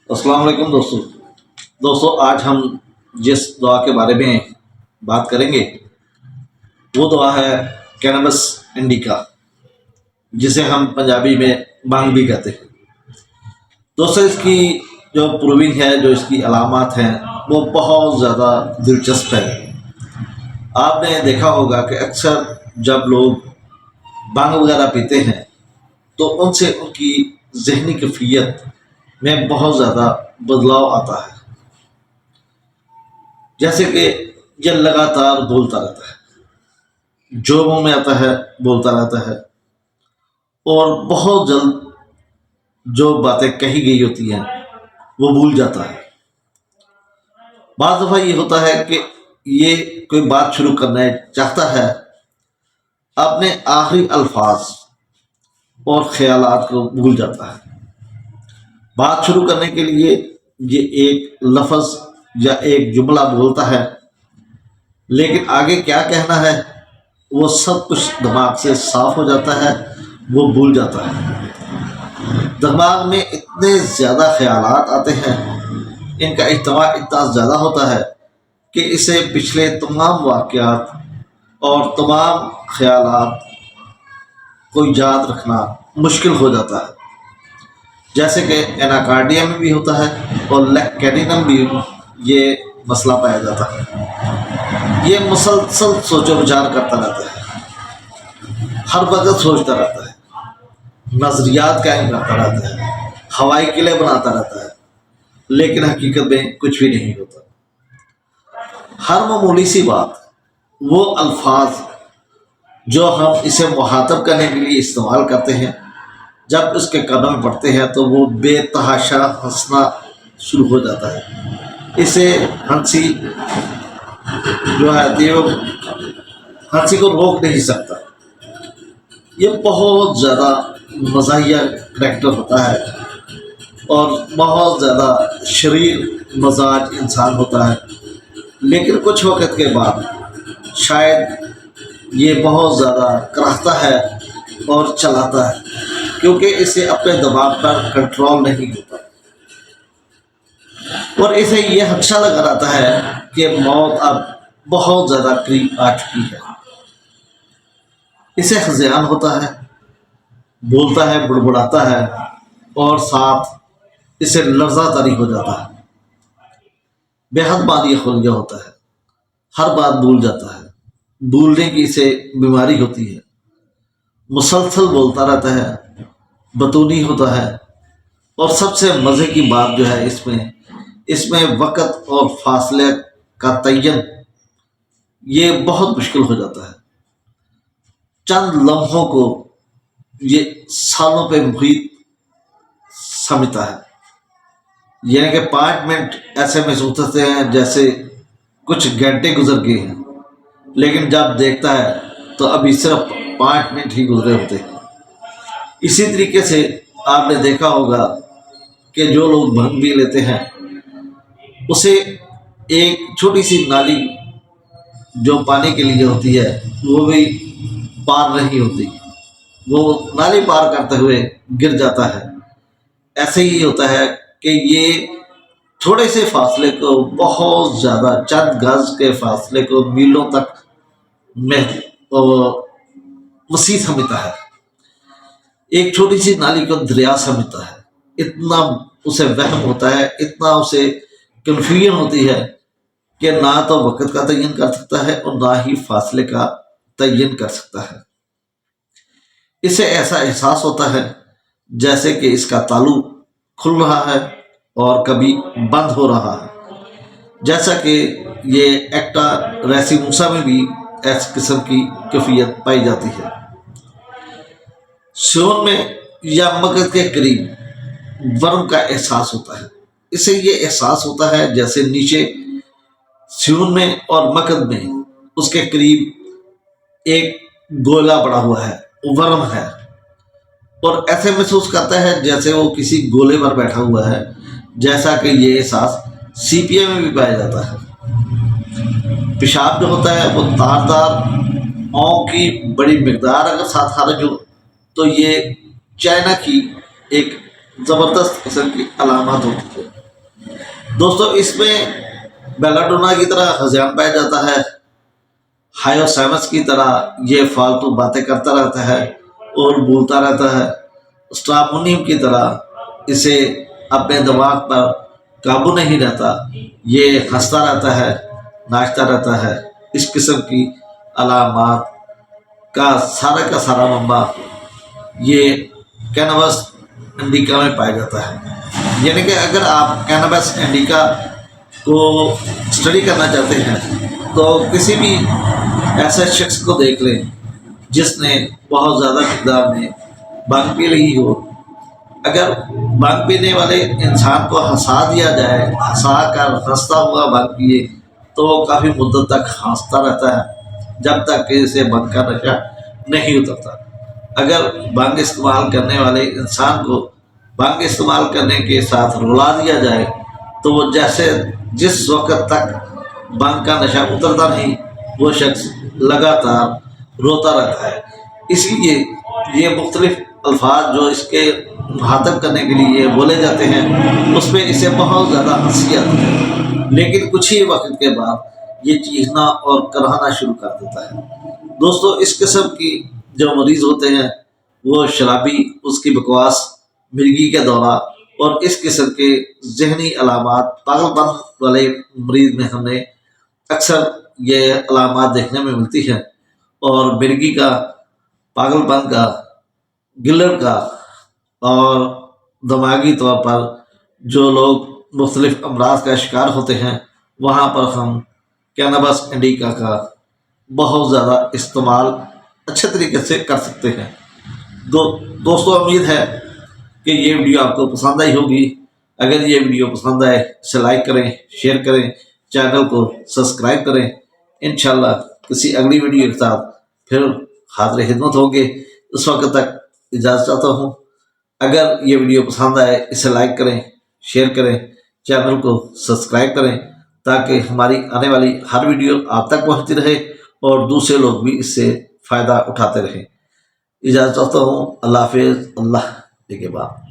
السلام علیکم دوستوں آج ہم جس دعا کے بارے میں بات کریں گے وہ دعا ہے کینبس انڈیکا، جسے ہم پنجابی میں بانگ بھی کہتے ہیں۔ دوستوں اس کی جو پروونگ ہے، جو اس کی علامات ہیں، وہ بہت زیادہ دلچسپ ہے۔ آپ نے دیکھا ہوگا کہ اکثر جب لوگ بانگ وغیرہ پیتے ہیں تو ان سے ان کی ذہنی کیفیت میں بہت زیادہ بدلاؤ آتا ہے، جیسے کہ یہ لگاتار بولتا رہتا ہے، جو منہ میں آتا ہے بولتا رہتا ہے، اور بہت جلد جو باتیں کہی گئی ہوتی ہیں وہ بھول جاتا ہے۔ بعض دفعہ یہ ہوتا ہے کہ یہ کوئی بات شروع کرنا چاہتا ہے، اپنے آخری الفاظ اور خیالات کو بھول جاتا ہے۔ بات شروع کرنے کے لیے یہ ایک لفظ یا ایک جملہ بولتا ہے، لیکن آگے کیا کہنا ہے وہ سب کچھ دماغ سے صاف ہو جاتا ہے، وہ بھول جاتا ہے۔ دماغ میں اتنے زیادہ خیالات آتے ہیں، ان کا اجتماع اتنا زیادہ ہوتا ہے کہ اسے پچھلے تمام واقعات اور تمام خیالات کو یاد رکھنا مشکل ہو جاتا ہے۔ جیسے کہ ایناکارڈیا میں بھی ہوتا ہے اور لیکینینم بھی یہ مسئلہ پایا جاتا ہے۔ یہ مسلسل سوچ و بچار کرتا رہتا ہے، ہر وقت سوچتا رہتا ہے، نظریات قائم کرتا رہتا ہے، ہوائی قلعے بناتا رہتا ہے، لیکن حقیقت میں کچھ بھی نہیں ہوتا۔ ہر معمولی سی بات، وہ الفاظ جو ہم اسے مخاطب کرنے کے لیے استعمال کرتے ہیں، جب اس کے قدم میں پڑتے ہیں تو وہ بے تحاشا ہنسنا شروع ہو جاتا ہے۔ اسے ہنسی جو ہے وہ ہنسی کو روک نہیں سکتا۔ یہ بہت زیادہ مزاحیہ کریکٹر ہوتا ہے اور بہت زیادہ شریر مزاج انسان ہوتا ہے، لیکن کچھ وقت کے بعد شاید یہ بہت زیادہ کراہتا ہے اور چلاتا ہے، کیونکہ اسے اپنے دماغ پر کنٹرول نہیں ہوتا، اور اسے یہ خدشہ لگا رہتا ہے کہ موت اب بہت زیادہ قریب آ چکی ہے۔ اسے خذیان ہوتا ہے، بولتا ہے، بڑبڑاتا ہے، اور ساتھ اسے لرزہ طاری ہو جاتا ہے۔ بے حد مادی خلیہ ہوتا ہے، ہر بات بھول جاتا ہے، بھولنے کی اسے بیماری ہوتی ہے، مسلسل بولتا رہتا ہے، بطونی ہوتا ہے، اور سب سے مزے کی بات جو ہے اس میں وقت اور فاصلے کا تعین یہ بہت مشکل ہو جاتا ہے۔ چند لمحوں کو یہ سالوں پہ محیط سمجھتا ہے، یعنی کہ 5 منٹ ایسے محسوس ہوتے ہیں جیسے کچھ گھنٹے گزر گئے ہیں، لیکن جب دیکھتا ہے تو ابھی صرف 5 منٹ ہی گزرے ہوتے ہیں۔ اسی طریقے سے آپ نے دیکھا ہوگا کہ جو لوگ بھنگ بھی لیتے ہیں، اسے ایک چھوٹی سی نالی جو پانی کے لیے ہوتی ہے وہ بھی پار نہیں ہوتی، وہ نالی پار کرتے ہوئے گر جاتا ہے۔ ایسے ہی ہوتا ہے کہ یہ تھوڑے سے فاصلے کو، بہت زیادہ چند گز کے فاصلے کو میلوں تک میں وسیع سمجھتا ہے، ایک چھوٹی سی نالی کو دریا سمجھتا ہے۔ اتنا اسے وہم ہوتا ہے، اتنا اسے کنفیوژن ہوتی ہے کہ نہ تو وقت کا تعین کر سکتا ہے اور نہ ہی فاصلے کا تعین کر سکتا ہے۔ اسے ایسا احساس ہوتا ہے جیسے کہ اس کا تالو کھل رہا ہے اور کبھی بند ہو رہا ہے، جیسا کہ یہ ایکٹا ریسیموسا میں بھی اس قسم کی کیفیت پائی جاتی ہے۔ سیون میں یا مغز کے قریب ورم کا احساس ہوتا ہے۔ اسے یہ احساس ہوتا ہے جیسے نیچے سیون میں اور مغز میں اس کے قریب ایک گولا پڑا ہوا ہے، ورم ہے، اور ایسے محسوس کرتا ہے جیسے وہ کسی گولے پر بیٹھا ہوا ہے، جیسا کہ یہ احساس سی پی اے میں بھی پایا جاتا ہے۔ پیشاب جو ہوتا ہے وہ تار کی بڑی مقدار اگر ساتھ خارج ہو تو یہ چائنا کی ایک زبردست قسم کی علامات ہوتی ہے دوستوں۔ اس میں بیلاڈونا کی طرح ہذیان پایا جاتا ہے، ہائیوسائمس کی طرح یہ فالتو باتیں کرتا رہتا ہے اور بولتا رہتا ہے، اسٹرامونیم کی طرح اسے اپنے دماغ پر قابو نہیں رہتا، یہ ہنستا رہتا ہے، ناچتا رہتا ہے۔ اس قسم کی علامات کا سارا منبع یہ کینابس انڈیکا میں پایا جاتا ہے۔ یعنی کہ اگر آپ کینابس انڈیکا کو اسٹڈی کرنا چاہتے ہیں تو کسی بھی ایسے شخص کو دیکھ لیں جس نے بہت زیادہ مقدار میں بھنگ پی لی ہو۔ اگر بھنگ پینے والے انسان کو ہنسا دیا جائے، ہنسا کر ہنستا ہوا بھنگ پیے، تو وہ کافی مدت تک ہنستا رہتا ہے جب تک کہ اسے بھنگ کا نشہ نہیں اترتا۔ اگر بھنگ استعمال کرنے والے انسان کو بھنگ استعمال کرنے کے ساتھ رلا دیا جائے تو وہ جس وقت تک بھنگ کا نشہ اترتا نہیں وہ شخص لگاتار روتا رہتا ہے۔ اس لیے یہ مختلف الفاظ جو اس کے مخاطب کرنے کے لیے بولے جاتے ہیں اس پہ اسے بہت زیادہ ہنسی آتی ہے، لیکن کچھ ہی وقت کے بعد یہ چیخنا اور کراہنا شروع کر دیتا ہے۔ دوستو اس قسم کی جو مریض ہوتے ہیں وہ شرابی، اس کی بکواس، مرگی کا دورہ اور اس قسم کے ذہنی علامات پاگل پن والے مریض میں ہمیں اکثر یہ علامات دیکھنے میں ملتی ہیں۔ اور مرگی کا، پاگل پن کا، گلر کا اور دماغی طور پر جو لوگ مختلف امراض کا شکار ہوتے ہیں وہاں پر ہم کینابس انڈیکا کا بہت زیادہ استعمال اچھے طریقے سے کر سکتے ہیں۔ دوستو امید ہے کہ یہ ویڈیو آپ کو پسند آئی ہوگی۔ اگر یہ ویڈیو پسند آئے اسے لائک کریں، شیئر کریں، چینل کو سبسکرائب کریں۔ انشاءاللہ کسی اگلی ویڈیو کے ساتھ پھر حاضر خدمت ہوں گے۔ اس وقت تک اجازت چاہتا ہوں۔ اگر یہ ویڈیو پسند آئے اسے لائک کریں، شیئر کریں، چینل کو سبسکرائب کریں تاکہ ہماری آنے والی ہر ویڈیو آپ تک پہنچتی رہے اور دوسرے لوگ بھی اس سے فائدہ اٹھاتے رہیں۔ اجازت چاہتا ہوں۔ اللہ حافظ، اللہ کے بعد۔